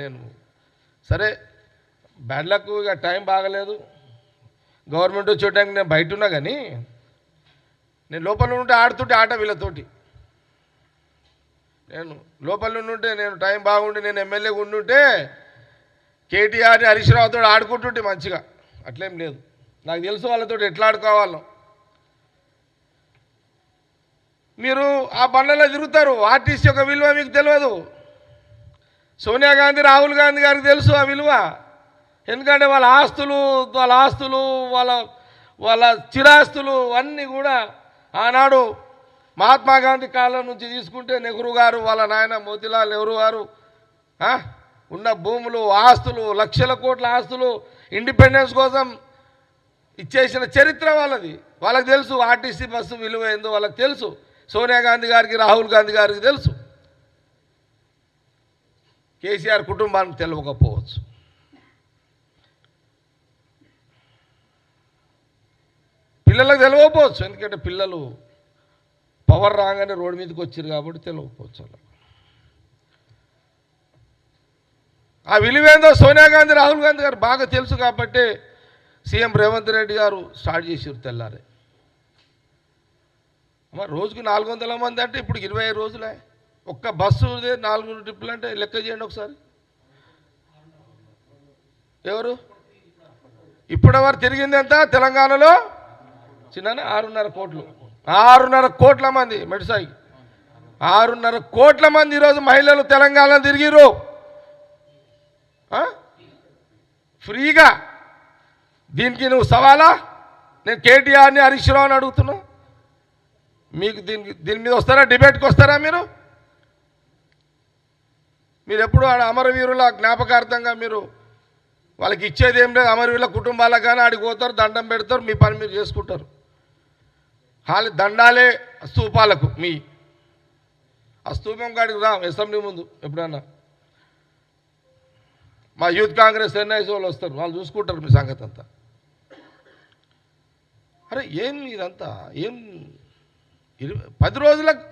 నేను సరే bad luck, ఇక టైం బాగలేదు, గవర్నమెంట్ వచ్చేటానికి నేను బయట ఉన్నా, కానీ నేను లోపల ఉంటే ఆడుతుంటే ఆట వీళ్ళతోటి, నేను లోపల ఉంటే నేను టైం బాగుండి నేను ఎమ్మెల్యేగా ఉండుంటే కేటీఆర్ని హరీష్ రావుతో ఆడుకుంటుంటే మంచిగా. అట్లేం లేదు, నాకు తెలుసు వాళ్ళతో ఎట్లా ఆడుకోవాలో. మీరు ఆ బండ్లలో తిరుగుతారు, ఆర్టీసీ యొక్క విలువ మీకు తెలియదు. సోనియా గాంధీ, రాహుల్ గాంధీ గారికి తెలుసు ఆ విలువ. ఎందుకంటే వాళ్ళ ఆస్తులు వాళ్ళ చిరాస్తులు అన్నీ కూడా ఆనాడు మహాత్మా గాంధీ కాలం నుంచి తీసుకుంటే నెహ్రూ గారు, వాళ్ళ నాయన మోతీలాల్ నెహ్రూ గారు ఉన్న భూములు, ఆస్తులు, లక్షల కోట్ల ఆస్తులు ఇండిపెండెన్స్ కోసం ఇచ్చేసిన చరిత్ర వాళ్ళది. వాళ్ళకి తెలుసు ఆర్టీసీ బస్సు విలువ ఏందో వాళ్ళకి తెలుసు. సోనియా గాంధీ గారికి, రాహుల్ గాంధీ గారికి తెలుసు. కేసీఆర్ కుటుంబానికి తెలియకపోవచ్చు. పిల్లలకు తెలియకపోవచ్చు, ఎందుకంటే పిల్లలు పవర్ రాగానే రోడ్డు మీదకి వచ్చారు కాబట్టి తెలియకపోవచ్చు. అలా ఆ విలువేందో సోనియా గాంధీ, రాహుల్ గాంధీ గారు బాగా తెలుసు కాబట్టి సీఎం రేవంత్ రెడ్డి గారు స్టార్ట్ చేసారు తెల్లారే. రోజుకు 400 మంది అంటే ఇప్పుడు 25 రోజులే. ఒక్క బస్సు 4 ట్రిప్పులు అంటే లెక్క చేయండి ఒకసారి. ఎవరు ఇప్పటివరకు తిరిగింది ఎంత తెలంగాణలో? చిన్న 6.5 కోట్లు. 6.5 కోట్ల మంది మెడిసాయి. 6.5 కోట్ల మంది ఈరోజు మహిళలు తెలంగాణలో తిరిగిరు ఫ్రీగా. దీనికి నువ్వు సవాలా? నేను కేటీఆర్ని, హరీష్ రావుని అడుగుతున్నా, మీకు దీని మీద వస్తారా? డిబేట్కి వస్తారా? మీరు ఎప్పుడు అమరవీరుల జ్ఞాపకార్థంగా మీరు వాళ్ళకి ఇచ్చేది ఏం లేదు. అమరవీరుల కుటుంబాలకు కానీ ఆడికి పోతారు, దండం పెడతారు, మీ పని మీరు చేసుకుంటారు. దండాలే స్తూపాలకు. ఆ స్తూపం కాడికి రా అసెంబ్లీ ముందు ఎప్పుడన్నా. మా యూత్ కాంగ్రెస్ ఎన్ఐసి వాళ్ళు వస్తారు, వాళ్ళు చూసుకుంటారు మీ సంగతి అంతా. అరే ఏం ఇదంతా ఏం 10 రోజులకు